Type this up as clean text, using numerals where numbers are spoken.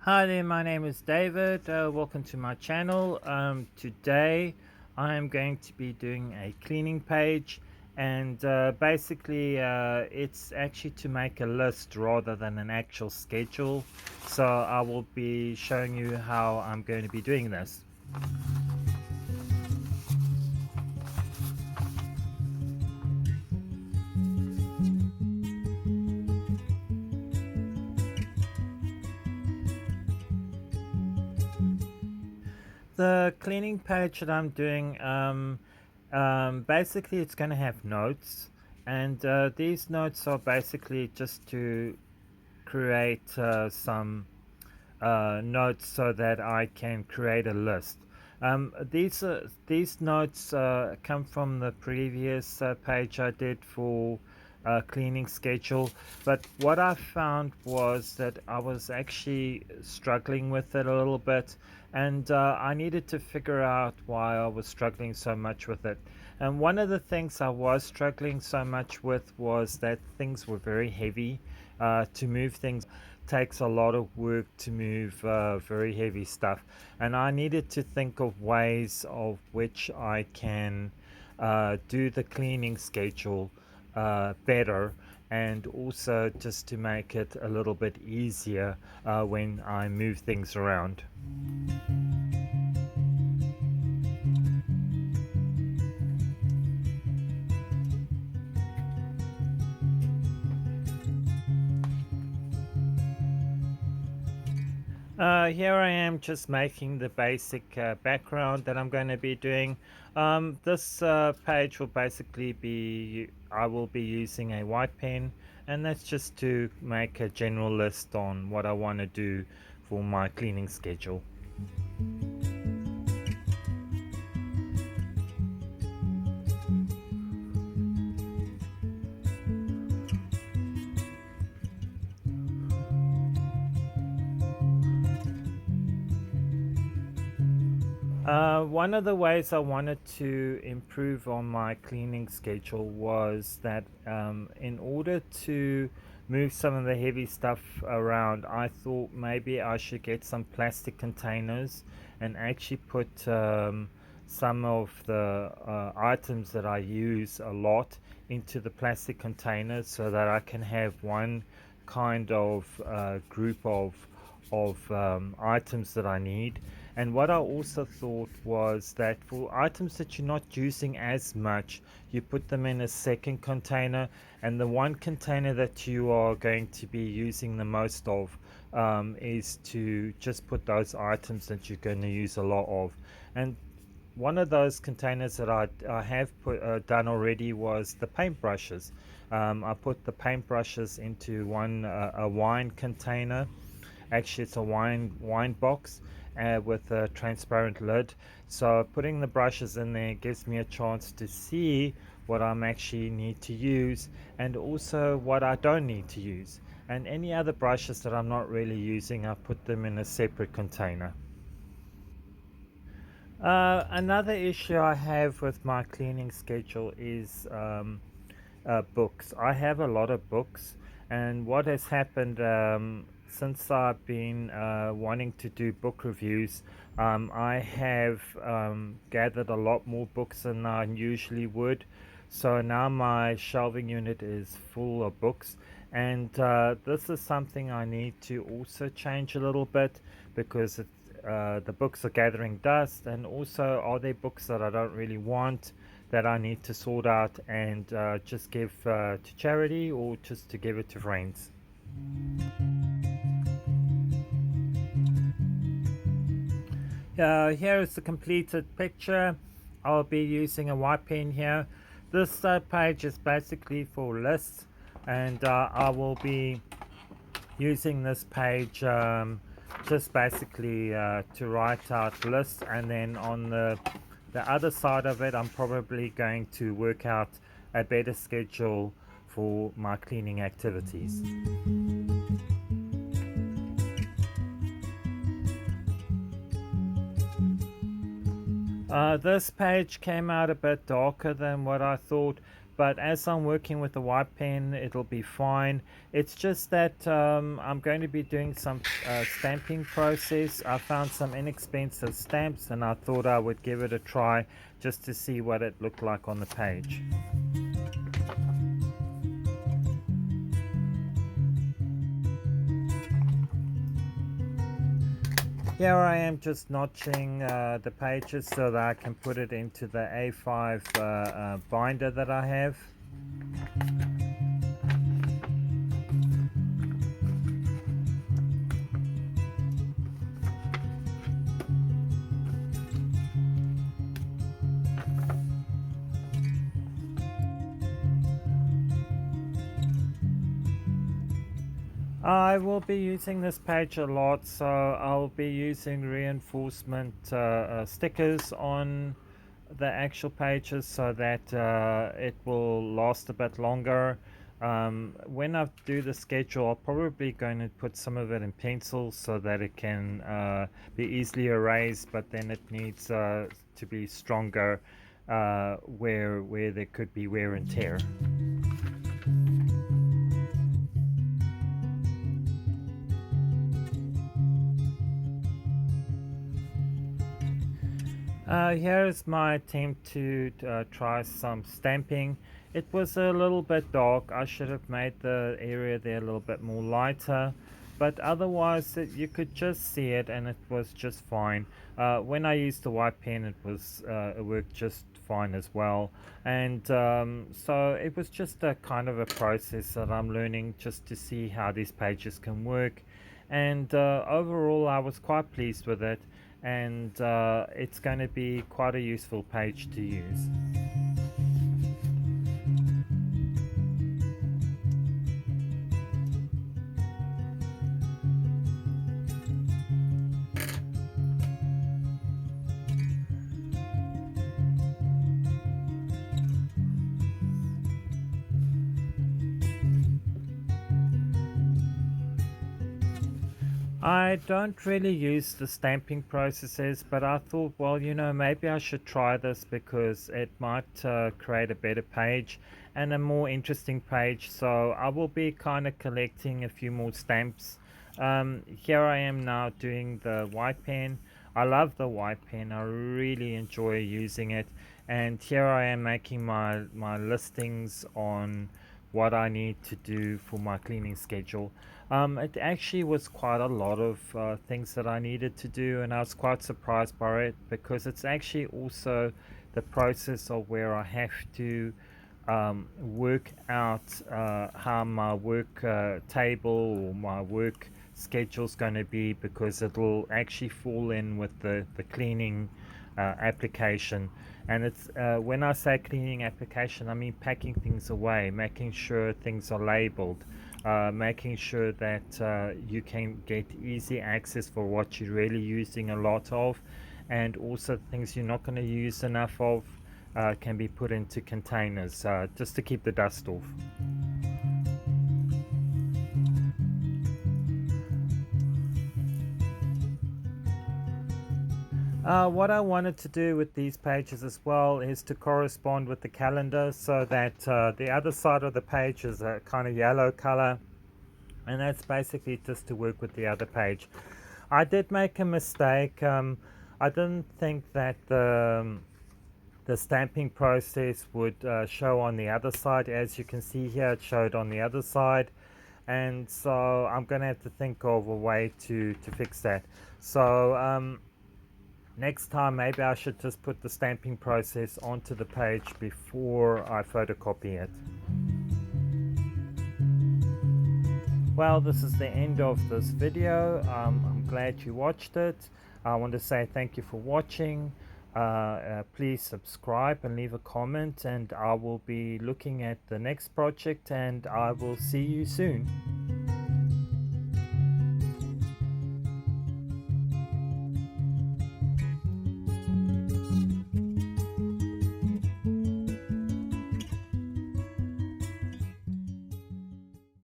Hi there, my name is David. Welcome to my channel. Today I am going to be doing a cleaning page, and basically it's actually to make a list rather than an actual schedule. So I will be showing you how I'm going to be doing this. The cleaning page that I'm doing, basically it's going to have notes, and these notes are basically just to create some notes so that I can create a list. These notes come from the previous page I did for cleaning schedule, but what I found was that I was actually struggling with it a little bit, and I needed to figure out why I was struggling so much with it. And one of the things I was struggling so much with was that things were very heavy. To move things takes a lot of work to move very heavy stuff, and I needed to think of ways of which I can do the cleaning schedule better, and also just to make it a little bit easier when I move things around. Here I am just making the basic background that I'm going to be doing. This page will basically be, I will be using a white pen, and that's just to make a general list on what I want to do for my cleaning schedule. One of the ways I wanted to improve on my cleaning schedule was that in order to move some of the heavy stuff around, I thought maybe I should get some plastic containers and actually put some of the items that I use a lot into the plastic containers so that I can have one kind of group of items that I need. And what I also thought was that for items that you're not using as much, you put them in a second container, and the one container that you are going to be using the most of is to just put those items that you're going to use a lot of. And one of those containers that I have done already was the paintbrushes. I put the paintbrushes into a wine container. Actually, it's a wine box with a transparent lid. So putting the brushes in there gives me a chance to see what I'm actually need to use, and also what I don't need to use. And any other brushes that I'm not really using, I put them in a separate container. Another issue I have with my cleaning schedule is books. I have a lot of books, and what has happened since I've been wanting to do book reviews, I have gathered a lot more books than I usually would. So now my shelving unit is full of books, and this is something I need to also change a little bit because the books are gathering dust, and also are there books that I don't really want that I need to sort out and just give to charity or just to give it to friends. Here is the completed picture. I'll be using a white pen here. This page is basically for lists, and I will be using this page just basically to write out lists, and then on the other side of it I'm probably going to work out a better schedule for my cleaning activities. This page came out a bit darker than what I thought, but as I'm working with the white pen, it'll be fine. It's just that I'm going to be doing some stamping process. I found some inexpensive stamps and I thought I would give it a try just to see what it looked like on the page. Here I am just notching the pages so that I can put it into the A5 binder that I have. I will be using this page a lot, so I'll be using reinforcement stickers on the actual pages so that it will last a bit longer. When I do the schedule, I'm probably going to put some of it in pencil so that it can be easily erased, but then it needs to be stronger where there could be wear and tear. Here's my attempt to try some stamping. It was a little bit dark. I should have made the area there a little bit more lighter, but otherwise you could just see it and it was just fine. When I used the white pen, it worked just fine as well. And so it was just a kind of a process that I'm learning just to see how these pages can work. And overall, I was quite pleased with it, and it's going to be quite a useful page to use. I don't really use the stamping processes, but I thought, well, maybe I should try this because it might create a better page and a more interesting page. So I will be kind of collecting a few more stamps. Here I am now doing the white pen. I love the white pen. I really enjoy using it. And here I am making my listings on what I need to do for my cleaning schedule. It actually was quite a lot of things that I needed to do, and I was quite surprised by it because it's actually also the process of where I have to work out how my work table or my work schedule is going to be, because it'll actually fall in with the cleaning application. And it's when I say cleaning application, I mean packing things away, making sure things are labeled, making sure that you can get easy access for what you're really using a lot of, and also things you're not going to use enough of can be put into containers just to keep the dust off. What I wanted to do with these pages as well is to correspond with the calendar, so that the other side of the page is a kind of yellow color, and that's basically just to work with the other page. I did make a mistake. I didn't think that the stamping process would show on the other side. As you can see here, it showed on the other side, and so I'm going to have to think of a way to fix that. So next time maybe I should just put the stamping process onto the page before I photocopy it. Well, this is the end of this video. I'm glad you watched it. I want to say thank you for watching. Please subscribe and leave a comment, and I will be looking at the next project, and I will see you soon.